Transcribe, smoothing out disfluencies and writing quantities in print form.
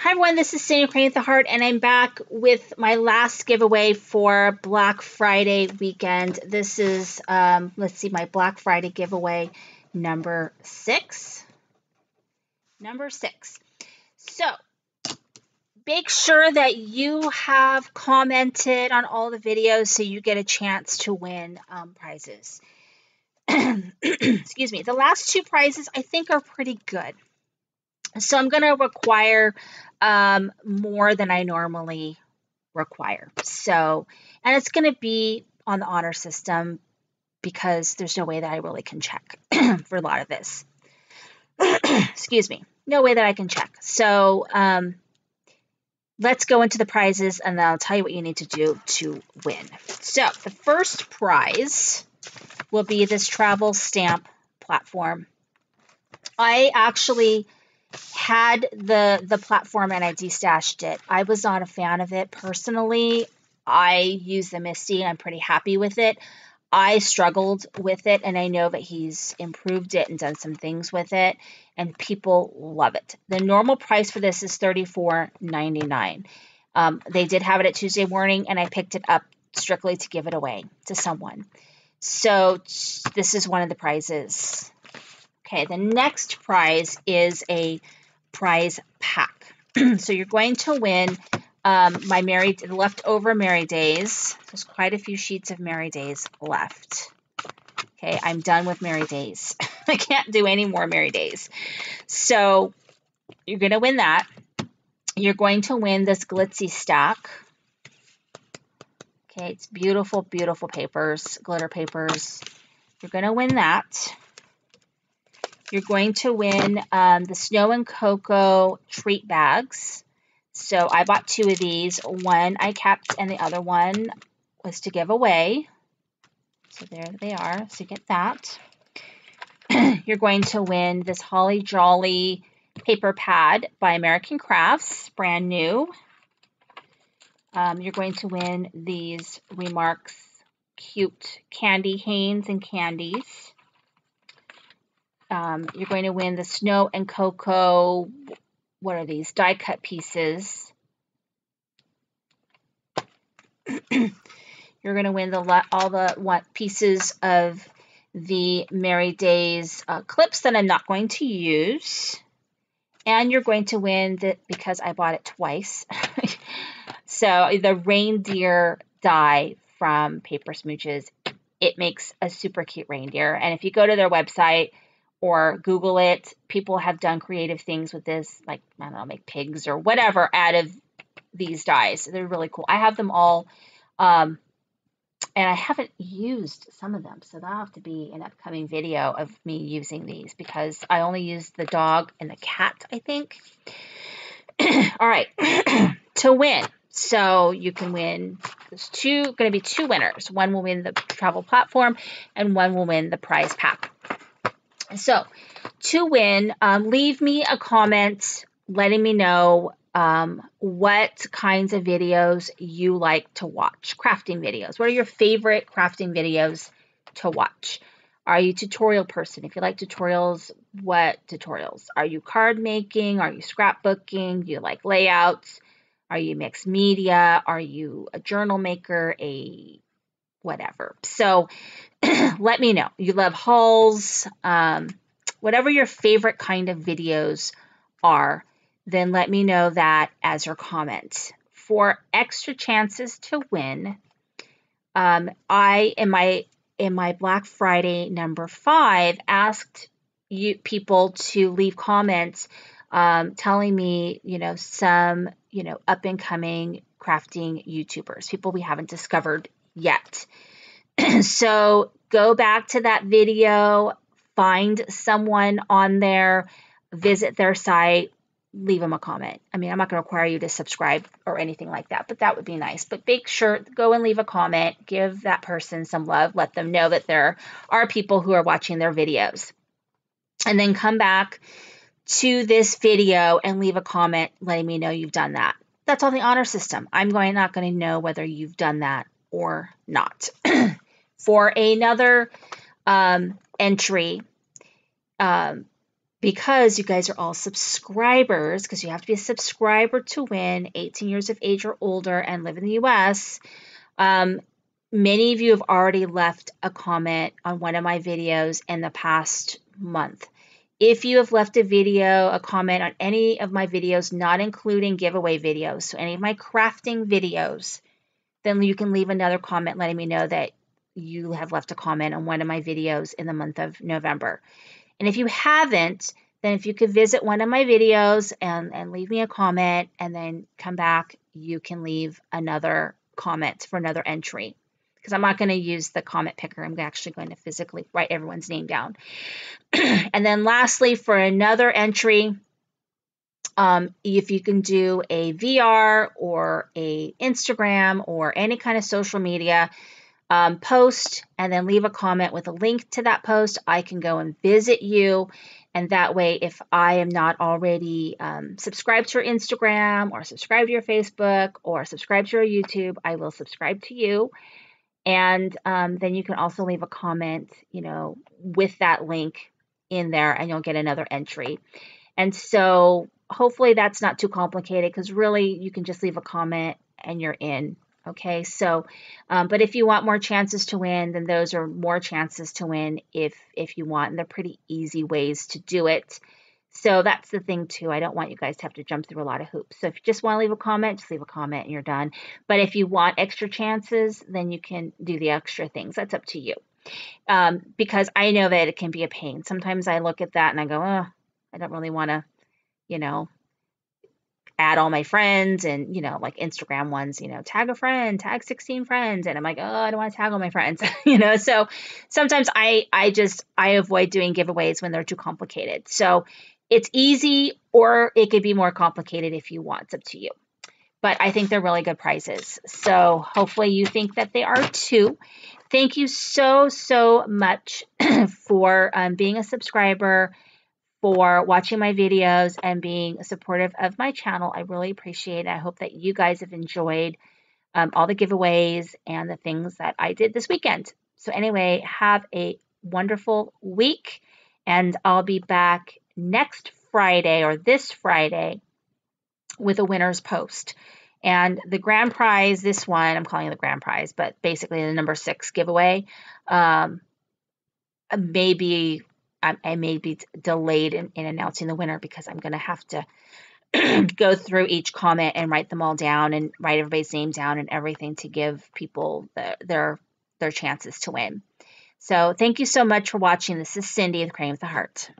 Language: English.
Hi everyone, this is Cindy Crane with the Heart, and I'm back with my last giveaway for Black Friday weekend. This is, let's see, my Black Friday giveaway number 6. So, make sure that you have commented on all the videos so you get a chance to win prizes. Excuse me. The last 2 prizes I think are pretty good. So I'm going to require more than I normally require. So, and it's going to be on the honor system because there's no way that I really can check for a lot of this. Excuse me. No way that I can check. So let's go into the prizes and then I'll tell you what you need to do to win. So the first prize will be this travel stamp platform. I actually had the platform and I destashed it. I was not a fan of it personally. I use the Misty and I'm pretty happy with it. I struggled with it and I know that he's improved it and done some things with it and people love it. The normal price for this is $34.99. They did have it at Tuesday morning and I picked it up strictly to give it away to someone. So this is one of the prizes. Okay, the next prize is a prize pack. So you're going to win the leftover Merry Days. There's quite a few sheets of Merry Days left. Okay, I'm done with Merry Days. I can't do any more Merry Days. So you're going to win that. You're going to win this glitzy stack. Okay, it's beautiful, beautiful papers, glitter papers. You're going to win that. You're going to win the Snow and Cocoa treat bags. So I bought 2 of these. One I kept and the other one was to give away. So there they are. So you get that. You're going to win this Holly Jolly paper pad by American Crafts, brand new. You're going to win these Remarks cute candy Hanes and candies. You're going to win the Snow and Cocoa, what are these, die cut pieces. You're going to win all the pieces of the Merry Days clips that I'm not going to use. And you're going to win, because I bought it twice, so the reindeer die from Paper Smooches. It makes a super cute reindeer. And if you go to their website, or Google it, people have done creative things with this, like, I don't know, make pigs or whatever out of these dies. They're really cool. I have them all, and I haven't used some of them, so that'll have to be an upcoming video of me using these because I only used the dog and the cat, I think. All right, to win. So you can win, there's going to be 2 winners. One will win the travel platform and one will win the prize pack. So to win, leave me a comment letting me know what kinds of videos you like to watch. Crafting videos. What are your favorite crafting videos to watch? Are you a tutorial person? If you like tutorials, what tutorials? Are you card making? Are you scrapbooking? Do you like layouts? Are you mixed media? Are you a journal maker? A whatever. So let me know. You love hauls, whatever your favorite kind of videos are, then let me know that as your comment. For extra chances to win, I in my Black Friday number 5 asked people to leave comments telling me, some, up and coming crafting YouTubers, people we haven't discovered yet. So go back to that video, find someone on there, visit their site, leave them a comment. I mean, I'm not going to require you to subscribe or anything like that, but that would be nice. But make sure, go and leave a comment, give that person some love, let them know that there are people who are watching their videos. And then come back to this video and leave a comment letting me know you've done that. That's on the honor system. I'm not going to know whether you've done that or not. For another entry, because because you guys are all subscribers, because you have to be a subscriber to win, 18 years of age or older and live in the US. Many of you have already left a comment on one of my videos in the past month. If you have left a comment on any of my videos, not including giveaway videos, so any of my crafting videos, then you can leave another comment letting me know that you have left a comment on one of my videos in the month of November. And if you haven't, then if you could visit one of my videos and leave me a comment and then come back, you can leave another comment for another entry. Because I'm not going to use the comment picker. I'm actually going to physically write everyone's name down. And then lastly, for another entry, if you can do a VR or a Instagram or any kind of social media post and then leave a comment with a link to that post, I can go and visit you. And that way, if I am not already subscribed to your Instagram or subscribed to your Facebook or subscribed to your YouTube, I will subscribe to you. And then you can also leave a comment, with that link in there, and you'll get another entry. And so hopefully that's not too complicated, because really you can just leave a comment and you're in. Okay, so, but if you want more chances to win, then those are more chances to win if you want, and they're pretty easy ways to do it. So that's the thing too. I don't want you guys to have to jump through a lot of hoops. So if you just want to leave a comment, just leave a comment and you're done. But if you want extra chances, then you can do the extra things. That's up to you. Because I know that it can be a pain. Sometimes I look at that and I go, oh, I don't really want to, add all my friends and, like Instagram ones, tag a friend, tag 16 friends. And I'm like, oh, I don't want to tag all my friends, So sometimes I avoid doing giveaways when they're too complicated. So it's easy, or it could be more complicated if you want. It's up to you. But I think they're really good prizes. So hopefully you think that they are too. Thank you so, so much for being a subscriber, for watching my videos and being supportive of my channel. I really appreciate it. I hope that you guys have enjoyed all the giveaways and the things that I did this weekend. So anyway, have a wonderful week, and I'll be back next Friday, or this Friday, with a winner's post. And the grand prize, this one, I'm calling it the grand prize, but basically the number 6 giveaway, I may be delayed in announcing the winner, because I'm going to have to go through each comment and write them all down and write everybody's name down and everything to give people their chances to win. So thank you so much for watching. This is Cindy with Creating with a Heart.